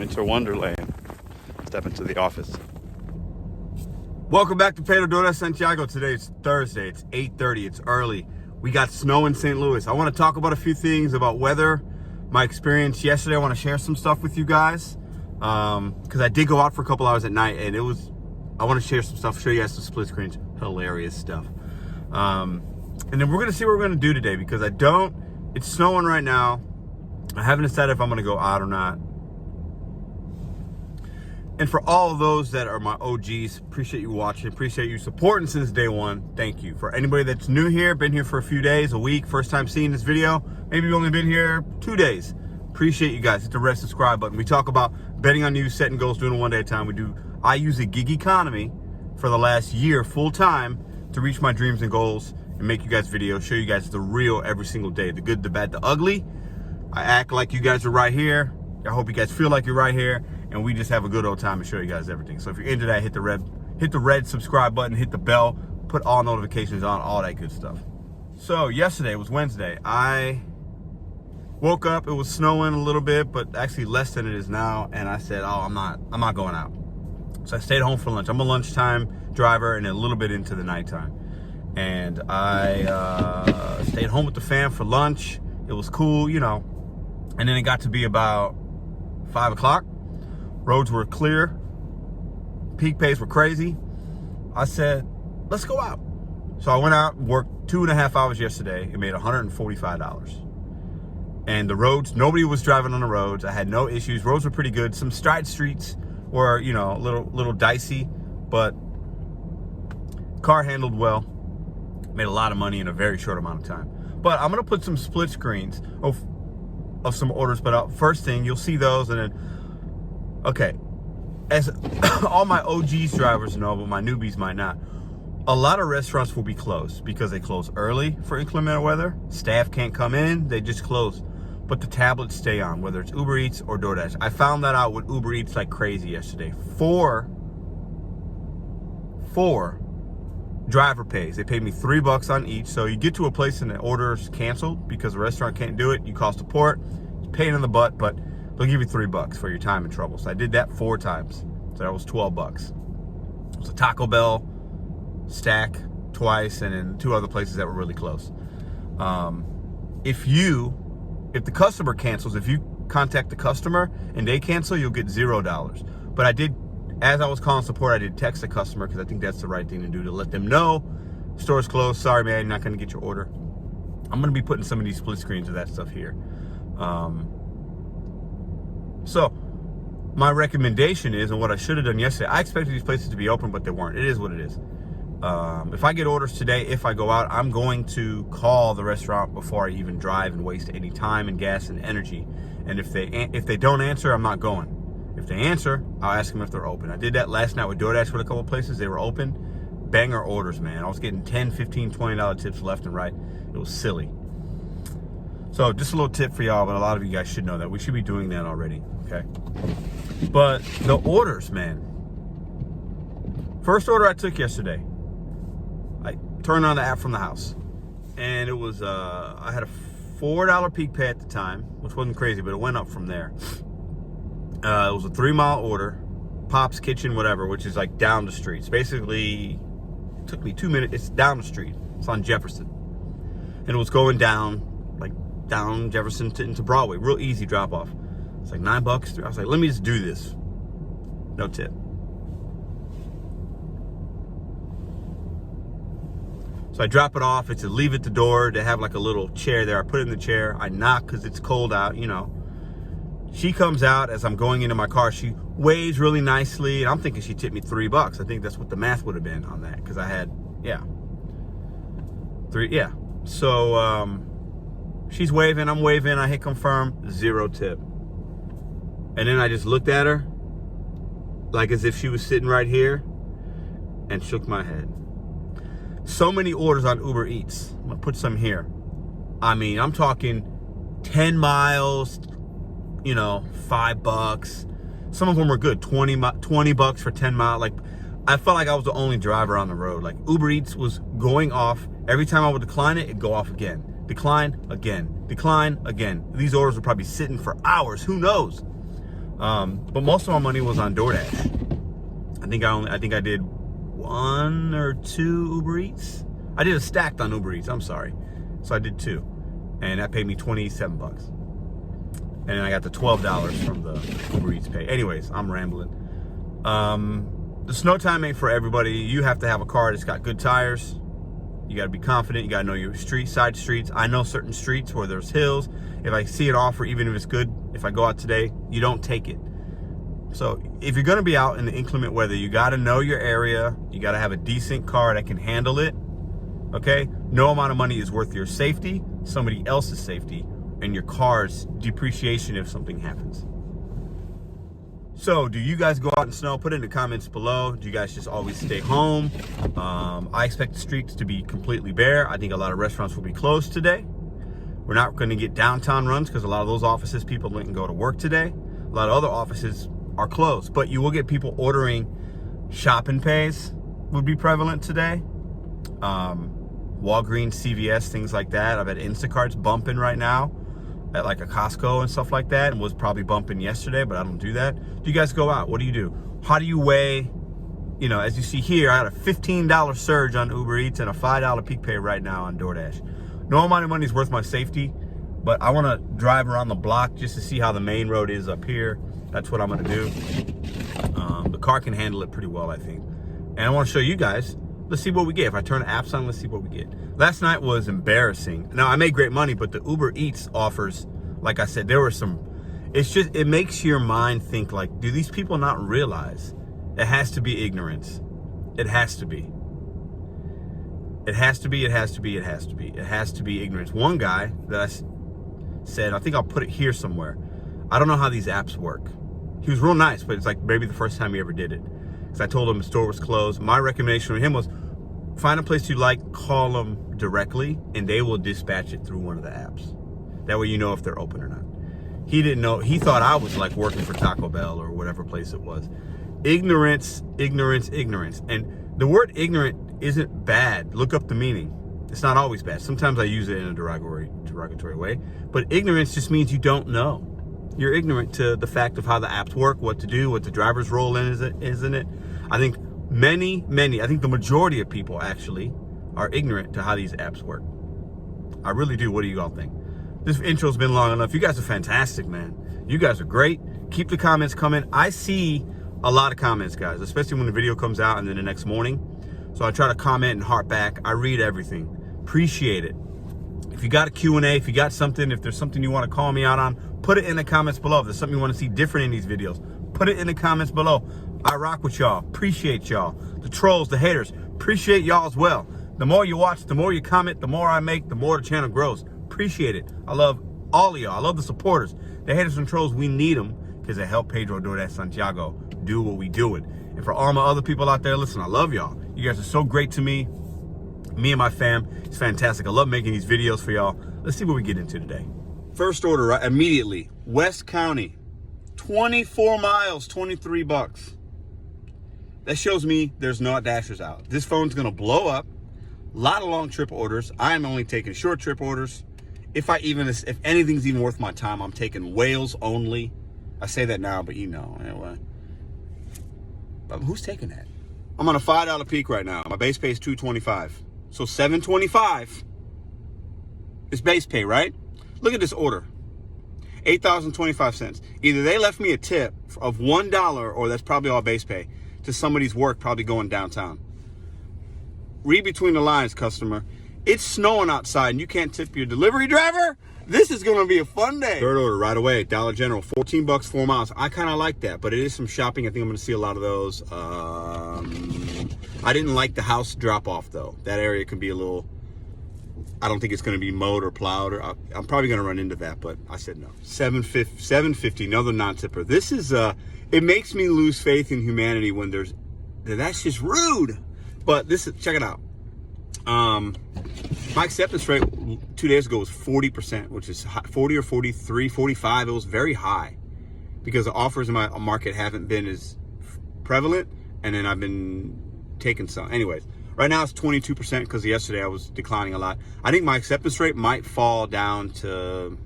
winter wonderland. Step into the office. Welcome back to Pedro Doordash Santiago. Today it's Thursday. It's 8:30. It's early. We got snow in St. Louis. I want to talk about a few things about weather, my experience yesterday. I want to share some stuff with you guys because I did go out for a couple hours at night, and I want to share some stuff, show you guys some split screens, hilarious stuff. And then we're gonna see what we're gonna do today because it's snowing right now. I haven't decided if I'm gonna go out or not. And for all of those that are my OGs, appreciate you watching, appreciate you supporting since day one. Thank you. For anybody that's new here, been here for a few days, a week, first time seeing this video, maybe you've only been here 2 days. Appreciate you guys. Hit the red subscribe button. We talk about betting on you, setting goals, doing it one day at a time. I use a gig economy for the last year full time to reach my dreams and goals and make you guys videos, show you guys the real every single day, the good, the bad, the ugly. I act like you guys are right here. I hope you guys feel like you're right here, and we just have a good old time and show you guys everything. So if you're into that, hit the red subscribe button, hit the bell, put all notifications on, all that good stuff. So yesterday was Wednesday. I woke up, it was snowing a little bit, but actually less than it is now, and I said, oh, I'm not going out. So I stayed home for lunch. I'm a lunchtime driver and a little bit into the nighttime. And I stayed home with the fam for lunch. It was cool, you know. And then it got to be about 5 o'clock. Roads were clear. Peak pace were crazy. I said, let's go out. So I went out, worked 2.5 hours yesterday, and made $145. And the roads, nobody was driving on the roads. I had no issues. Roads were pretty good. Some side streets were, you know, a little dicey, but car handled well. Made a lot of money in a very short amount of time. But I'm gonna put some split screens of some orders, but first thing, you'll see those, and then, okay, as all my OGs drivers know, but my newbies might not, a lot of restaurants will be closed because they close early for inclement weather. Staff can't come in, they just close. But the tablets stay on, whether it's Uber Eats or DoorDash. I found that out with Uber Eats like crazy yesterday. Four driver pays. They paid me $3 on each. So you get to a place and the order's canceled because the restaurant can't do it. You call support. It's a pain in the butt, but they'll give you $3 for your time and trouble. So I did that 4 times. So that was $12. It was a Taco Bell stack twice, and then 2 other places that were really close. If the customer cancels, if you contact the customer and they cancel, you'll get $0. But as I was calling support, I did text the customer because I think that's the right thing to do, to let them know store's closed. Sorry, man, you're not going to get your order. I'm going to be putting some of these split screens of that stuff here. So my recommendation is, and what I should have done yesterday, I expected these places to be open, but they weren't. It is what it is. If I get orders today, if I go out, I'm going to call the restaurant before I even drive and waste any time and gas and energy. And if they don't answer, I'm not going. If they answer, I'll ask them if they're open. I did that last night with DoorDash with a couple places. They were open. Banger orders, man. I was getting $10, $15, $20 tips left and right. It was silly. So just a little tip for y'all, but a lot of you guys should know that. We should be doing that already, okay? But the orders, man. First order I took yesterday, I turned on the app from the house. And it was, I had a $4 peak pay at the time, which wasn't crazy, but it went up from there. It was a 3-mile order, Pop's Kitchen, whatever, which is like down the street. It's basically, it took me 2 minutes. It's down the street. It's on Jefferson. And it was going down Jefferson into Broadway. Real easy drop off. It's like $9. I was like, let me just do this. No tip. So I drop it off. It's a leave at the door. They have like a little chair there. I put it in the chair. I knock because it's cold out, you know. She comes out as I'm going into my car. She waves really nicely, and I'm thinking she tipped me $3. I think that's what the math would have been on that, because I had, So she's waving, I'm waving, I hit confirm, 0 tip. And then I just looked at her, like as if she was sitting right here, and shook my head. So many orders on Uber Eats. I'm gonna put some here. I mean, I'm talking 10 miles, you know, $5. Some of them were good, $20 for 10 miles. Like, I felt like I was the only driver on the road. Like, Uber Eats was going off. Every time I would decline it, it'd go off again. Decline again. Decline again. These orders were probably sitting for hours. Who knows? But most of my money was on DoorDash. I think I did 1 or 2 Uber Eats. I did a stacked on Uber Eats, I'm sorry. So I did 2. And that paid me 27 bucks. And then I got the $12 from the Uber Eats pay. Anyways, I'm rambling. The snow time ain't for everybody. You have to have a car that's got good tires. You got to be confident. You got to know your side streets. I know certain streets where there's hills. If I see an offer, even if it's good, if I go out today, you don't take it. So if you're going to be out in the inclement weather, you got to know your area. You got to have a decent car that can handle it. Okay? No amount of money is worth your safety, somebody else's safety, and your car's depreciation if something happens. So, do you guys go out in snow? Put it in the comments below. Do you guys just always stay home? I expect the streets to be completely bare. I think a lot of restaurants will be closed today. We're not going to get downtown runs because a lot of those offices, people didn't go to work today. A lot of other offices are closed. But you will get people ordering. Shopping pays would be prevalent today. Walgreens, CVS, things like that. I bet Instacart's bumping right now at like a Costco and stuff like that, and was probably bumping yesterday, but I don't do that. Do you guys go out? What do you do? How do you weigh, you know, as you see here, I had a $15 surge on Uber Eats and a $5 peak pay right now on DoorDash. No amount of money is worth my safety, but I want to drive around the block just to see how the main road is up here. That's what I'm going to do. The car can handle it pretty well, I think. And I want to show you guys. Let's see what we get. If I turn the apps on, let's see what we get. Last night was embarrassing. Now, I made great money, but the Uber Eats offers, like I said, there were some, it makes your mind think like, do these people not realize it has to be ignorance? It has to be. It has to be, it has to be, it has to be. It has to be ignorance. One guy that I said, I think I'll put it here somewhere. I don't know how these apps work. He was real nice, but it's like maybe the first time he ever did it. Because I told him the store was closed. My recommendation to him was find a place you like, call them directly, and they will dispatch it through one of the apps. That way you know if they're open or not. He didn't know. He thought I was like working for Taco Bell or whatever place it was. Ignorance, ignorance, ignorance. And the word ignorant isn't bad. Look up the meaning. It's not always bad. Sometimes I use it in a derogatory way. But ignorance just means you don't know. You're ignorant to the fact of how the apps work, what to do, what the driver's role isn't it? I think I think the majority of people actually are ignorant to how these apps work. I really do. What do you all think? This intro's been long enough. You guys are fantastic, man. You guys are great. Keep the comments coming. I see a lot of comments, guys, especially when the video comes out and then the next morning. So I try to comment and heart back. I read everything. Appreciate it. If you got a Q&A, if you got something, if there's something you want to call me out on, put it in the comments below. If there's something you want to see different in these videos, put it in the comments below. I rock with y'all. Appreciate y'all. The trolls, the haters, appreciate y'all as well. The more you watch, the more you comment, the more I make, the more the channel grows. Appreciate it. I love all of y'all. I love the supporters. The haters and trolls, we need them because they help Pedro Doordash Santiago do what we doing. And for all my other people out there, listen, I love y'all. You guys are so great to me. Me and my fam, it's fantastic. I love making these videos for y'all. Let's see what we get into today. First order, right, immediately. West County, 24 miles, 23 bucks. That shows me there's not dashers out. This phone's gonna blow up. A lot of long trip orders. I'm only taking short trip orders. If anything's even worth my time, I'm taking whales only. I say that now, but you know, anyway. But who's taking that? I'm on a $5 peak right now. My base pay is $2.25. So $7.25 is base pay, right? Look at this order. $8.25. Either they left me a tip of $1, or that's probably all base pay to somebody's work, probably going downtown. Read between the lines, customer. It's snowing outside and you can't tip your delivery driver? This is gonna be a fun day. Third order right away, Dollar General, 14 bucks, 4 miles. I kind of like that, but it is some shopping. I think I'm gonna see a lot of those. I didn't like the house drop off though. That area can be a little, I don't think it's gonna be mowed or plowed, or I'm probably gonna run into that, but I said no. $7.50, another non-tipper. This is, it makes me lose faith in humanity when that's just rude. But this is, check it out. My acceptance rate 2 days ago was 40%, which is 40 or 43, 45. It was very high because the offers in my market haven't been as prevalent, and then I've been taking some. Anyways, right now it's 22% because yesterday I was declining a lot. I think my acceptance rate might fall down to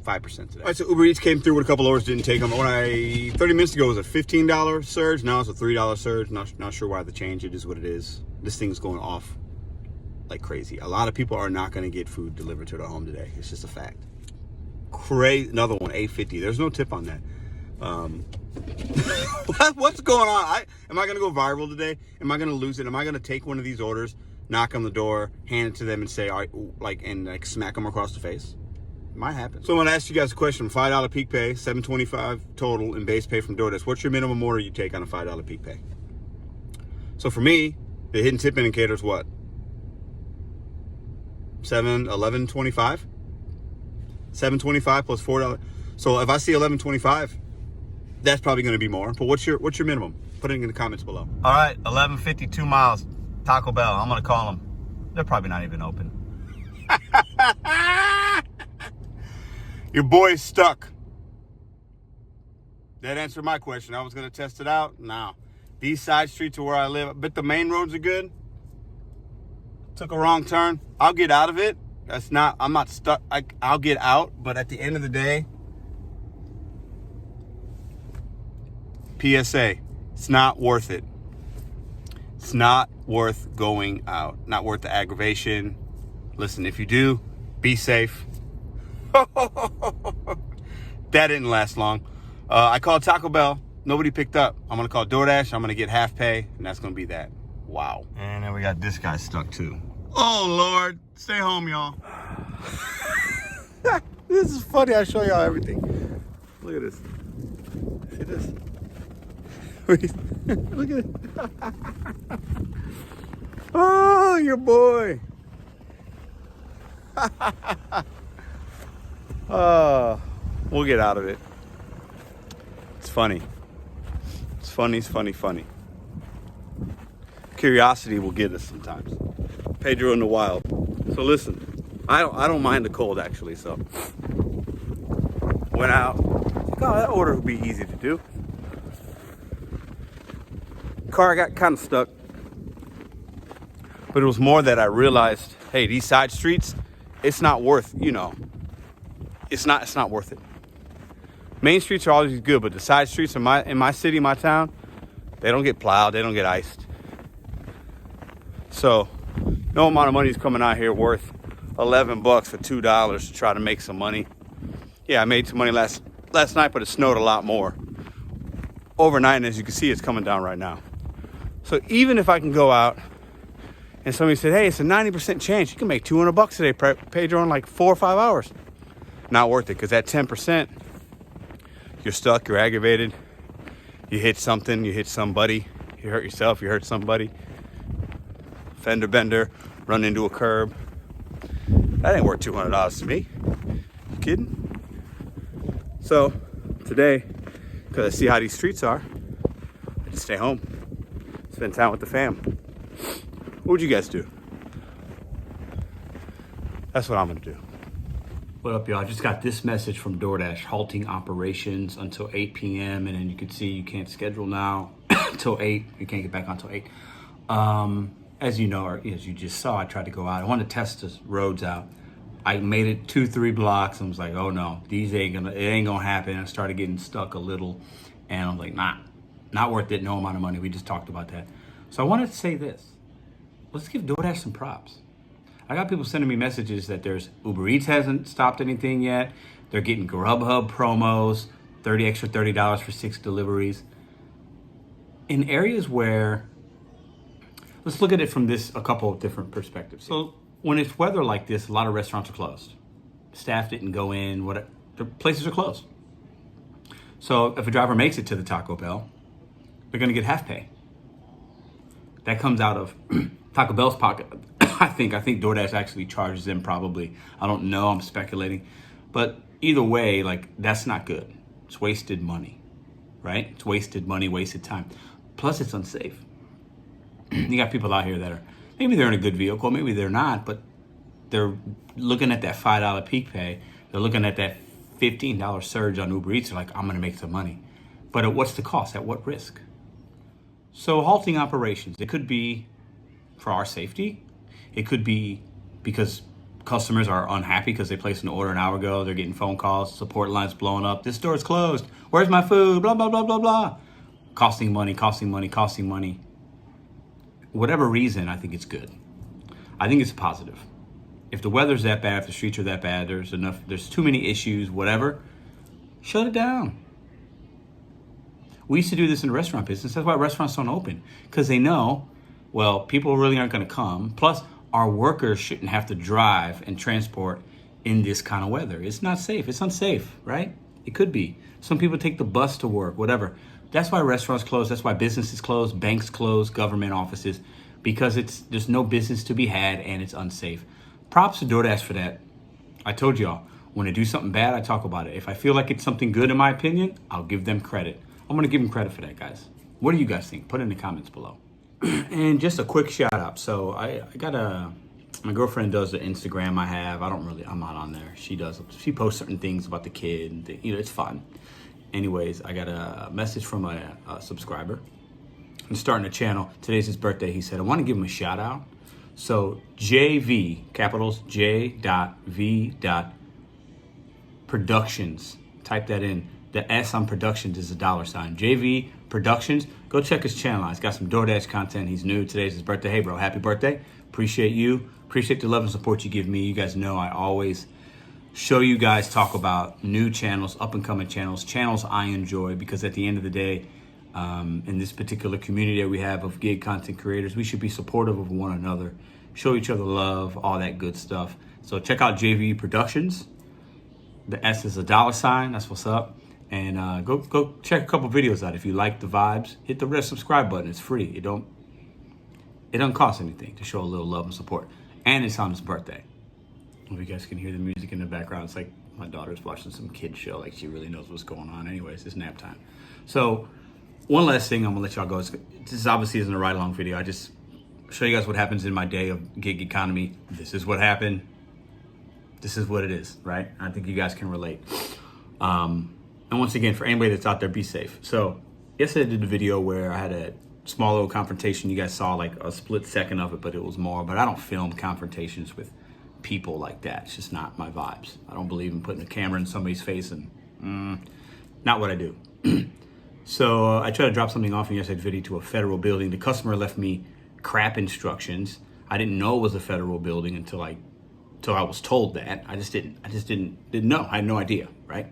5% today. All right, so Uber Eats came through with a couple orders, didn't take them. 30 minutes ago it was a $15 surge. Now it's a $3 surge. Not sure why the change. It is what it is. This thing's going off like crazy. A lot of people are not going to get food delivered to their home today. It's just a fact. Crazy. Another one, $8.50. There's no tip on that. What's going on? Am I going to go viral today? Am I going to lose it? Am I going to take one of these orders, knock on the door, hand it to them, and say, all right, like smack them across the face? Might happen. So I'm going to ask you guys a question. $5 peak pay, $7.25 total in base pay from Doordash. What's your minimum order you take on a $5 peak pay? So for me, the hidden tip indicator is what? $11.25? $7.25 plus $4. So if I see $11.25, that's probably going to be more. But what's your minimum? Put it in the comments below. All right, 11:52 miles, Taco Bell. I'm going to call them. They're probably not even open. Your boy's stuck. That answered my question. I was going to test it out. Now, these side streets are where I live. But the main roads are good. Took a wrong turn. I'll get out of it. I'm not stuck. I'll get out. But at the end of the day, PSA, it's not worth it. It's not worth going out. Not worth the aggravation. Listen, if you do, be safe. That didn't last long. I called Taco Bell. Nobody picked up. I'm going to call Doordash. I'm going to get half pay, and that's going to be that. Wow. And then we got this guy stuck, too. Oh, Lord. Stay home, y'all. This is funny. I show y'all everything. Look at this. See this? Look at it. Oh, your boy. We'll get out of it. It's funny. It's funny. Curiosity will get us sometimes. Pedro in the wild. So listen, I don't mind the cold actually. So went out. Oh, that order would be easy to do. Car got kind of stuck, but it was more that I realized, hey, these side streets, it's not worth, it's not worth it. Main streets are always good, but the side streets in my city, my town, they don't get plowed, they don't get iced. So no amount of money is coming out here worth $11 for $2 to try to make some money. Yeah, I made some money last night, but it snowed a lot more overnight, and as you can see, it's coming down right now. So even if I can go out and somebody said, hey, it's a 90% chance you can make $200 today, Pedro, in like 4 or 5 hours. Not worth it, because at 10%, you're stuck, you're aggravated, you hit something, you hit somebody, you hurt yourself, you hurt somebody, fender bender, run into a curb. That ain't worth $200 to me. You kidding? So today, because I see how these streets are, I just stay home. Spend time with the fam. What would you guys do? That's what I'm gonna do. What up, y'all? I just got this message from Doordash, halting operations until 8 p.m. And then you can see you can't schedule now until 8. You can't get back on until 8. As you know, or as you just saw, I tried to go out. I wanted to test the roads out. I made it 2-3 blocks. I was like, oh no, it ain't gonna happen. I started getting stuck a little, and I'm like, not worth it. No amount of money. We just talked about that. So I wanted to say this. Let's give Doordash some props. I got people sending me messages that there's Uber Eats hasn't stopped anything yet. They're getting Grubhub promos, extra $30 for 6 deliveries. In areas where, let's look at it from a couple of different perspectives. So when it's weather like this, a lot of restaurants are closed. Staff didn't go in, the places are closed. So if a driver makes it to the Taco Bell, they're gonna get half pay. That comes out of Taco Bell's pocket. I think Doordash actually charges them probably. I don't know, I'm speculating. But either way, that's not good. It's wasted money, right? It's wasted money, wasted time. Plus it's unsafe. You got people out here that maybe they're in a good vehicle, maybe they're not, but they're looking at that $5 peak pay. They're looking at that $15 surge on Uber Eats. They're like, I'm gonna make some money. But at what's the cost? At what risk? So halting operations, it could be for our safety. It could be because customers are unhappy because they placed an order an hour ago. They're getting phone calls, support lines blowing up. This store is closed. Where's my food? Blah, blah, blah, blah, blah. Costing money, costing money, costing money. Whatever reason, I think it's good. I think it's positive. If the weather's that bad, if the streets are that bad, there's too many issues, whatever, shut it down. We used to do this in the restaurant business. That's why restaurants don't open, because they know, well, people really aren't going to come. Plus, our workers shouldn't have to drive and transport in this kind of weather. It's not safe. It's unsafe, right? It could be. Some people take the bus to work, whatever. That's why restaurants close. That's why businesses close, banks close, government offices, because there's no business to be had and it's unsafe. Props to DoorDash for that. I told y'all, when I do something bad, I talk about it. If I feel like it's something good in my opinion, I'll give them credit. I'm gonna give them credit for that, guys. What do you guys think? Put it in the comments below. And just a quick shout out. So I got my girlfriend does the Instagram I have. I'm not on there. She posts certain things about the kid. It's fun. Anyways, I got a message from a subscriber. I'm starting a channel. Today's his birthday. He said, I want to give him a shout out. So JV, capitals J.V. Productions. Type that in. The S on Productions is a $. JV Productions. Go check his channel. He's got some DoorDash content. He's new. Today's his birthday. Hey, bro, happy birthday. Appreciate you. Appreciate the love and support you give me. You guys know I always show you guys, talk about new channels, up-and-coming channels I enjoy, because at the end of the day, in this particular community that we have of gig content creators, we should be supportive of one another, show each other love, all that good stuff. So check out JV Productions. The S is a $. That's what's up. And go check a couple videos out. If you like the vibes, hit the red subscribe button. It's free. It doesn't cost anything to show a little love and support. And it's on his birthday. If you guys can hear the music in the background, it's like my daughter's watching some kid show. Like, she really knows what's going on. Anyways, it's nap time. So one last thing I'm gonna let y'all go. This obviously isn't a ride along video. I just show you guys what happens in my day of gig economy. This is what happened. This is what it is, right? I think you guys can relate. And once again, for anybody that's out there, be safe. So yesterday I did a video where I had a small little confrontation. You guys saw like a split second of it, but it was more. But I don't film confrontations with people like that. It's just not my vibes. I don't believe in putting a camera in somebody's face, and not what I do. So I tried to drop something off in yesterday's video to a federal building. The customer left me crap instructions. I didn't know it was a federal building until I was told that. I just didn't know. I had no idea, right?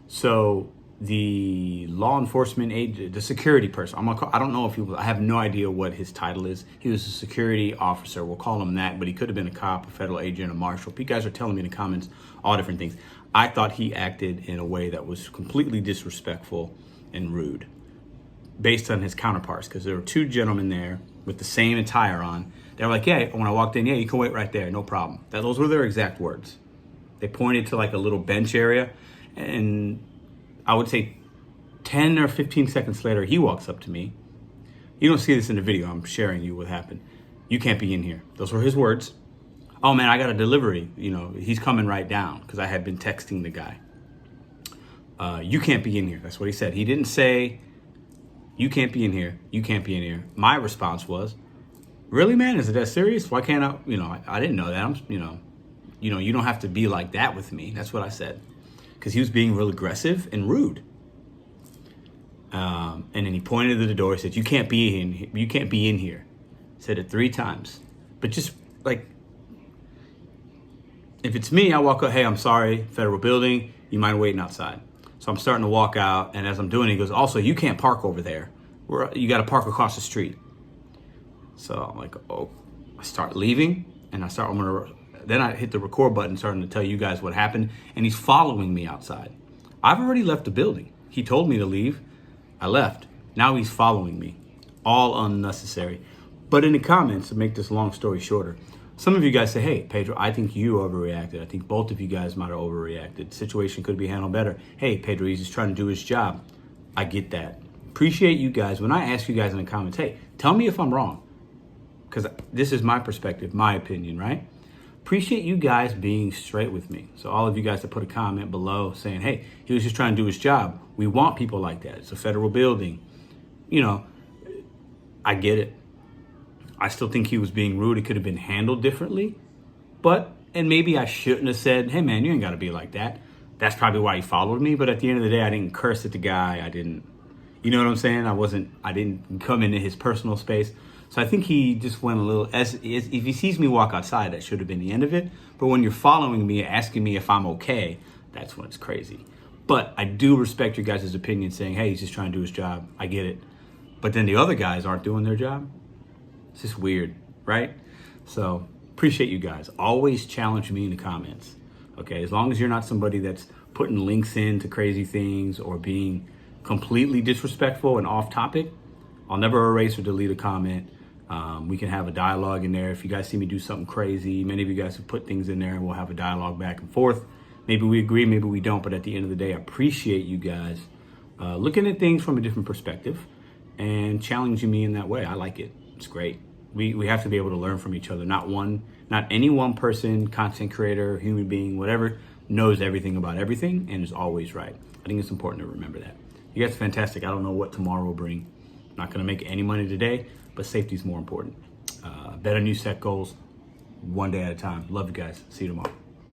So the law enforcement agent, the security person, I don't know if I have no idea what his title is. He was a security officer. We'll call him that, but he could have been a cop, a federal agent, a marshal. You guys are telling me in the comments all different things. I thought he acted in a way that was completely disrespectful and rude based on his counterparts, because there were two gentlemen there with the same attire on. They were like, yeah, when I walked in, yeah, you can wait right there, no problem. Those were their exact words. They pointed to like a little bench area, and I would say 10 or 15 seconds later, he walks up to me. You don't see this in the video. I'm sharing you what happened. You can't be in here. Those were his words. Oh man, I got a delivery. He's coming right down, because I had been texting the guy. You can't be in here. That's what he said. He didn't say, you can't be in here. You can't be in here. My response was, really, man? Is it that serious? Why can't I? I didn't know that. You don't have to be like that with me. That's what I said. Because he was being real aggressive and rude. And then he pointed to the door. He said, you can't be in here. Said it 3 times. But just like, if it's me, I walk up, hey, I'm sorry, federal building, you mind waiting outside? So I'm starting to walk out, and as I'm doing it, he goes, also, you can't park over there. You got to park across the street. So I'm like, oh, I start leaving, and then I hit the record button, starting to tell you guys what happened, and he's following me outside. I've already left the building. He told me to leave. I left. Now he's following me. All unnecessary. But in the comments, to make this long story shorter, some of you guys say, hey, Pedro, I think you overreacted. I think both of you guys might have overreacted. The situation could be handled better. Hey, Pedro, he's just trying to do his job. I get that. Appreciate you guys. When I ask you guys in the comments, hey, tell me if I'm wrong, because this is my perspective, my opinion, right? Appreciate you guys being straight with me. So all of you guys that put a comment below saying, hey, he was just trying to do his job. We want people like that. It's a federal building. I get it. I still think he was being rude. It could have been handled differently. But And maybe I shouldn't have said, hey man, you ain't gotta be like that. That's probably why he followed me. But at the end of the day, I didn't curse at the guy. I didn't, you know what I'm saying? I didn't come into his personal space. So I think he just went a little, if he sees me walk outside, that should have been the end of it. But when you're following me, asking me if I'm okay, that's when it's crazy. But I do respect your guys' opinion saying, hey, he's just trying to do his job. I get it. But then the other guys aren't doing their job. It's just weird, right? So appreciate you guys. Always challenge me in the comments. Okay, as long as you're not somebody that's putting links into crazy things or being completely disrespectful and off topic, I'll never erase or delete a comment. We can have a dialogue in there. If you guys see me do something crazy, many of you guys have put things in there and we'll have a dialogue back and forth. Maybe we agree, maybe we don't, but at the end of the day, I appreciate you guys looking at things from a different perspective and challenging me in that way. I like it. It's great. We have to be able to learn from each other. Not any one person, content creator, human being, whatever, knows everything about everything and is always right. I think it's important to remember that. You guys are fantastic. I don't know what tomorrow will bring. I'm not going to make any money today, but safety is more important. BetonYou set goals one day at a time. Love you guys. See you tomorrow.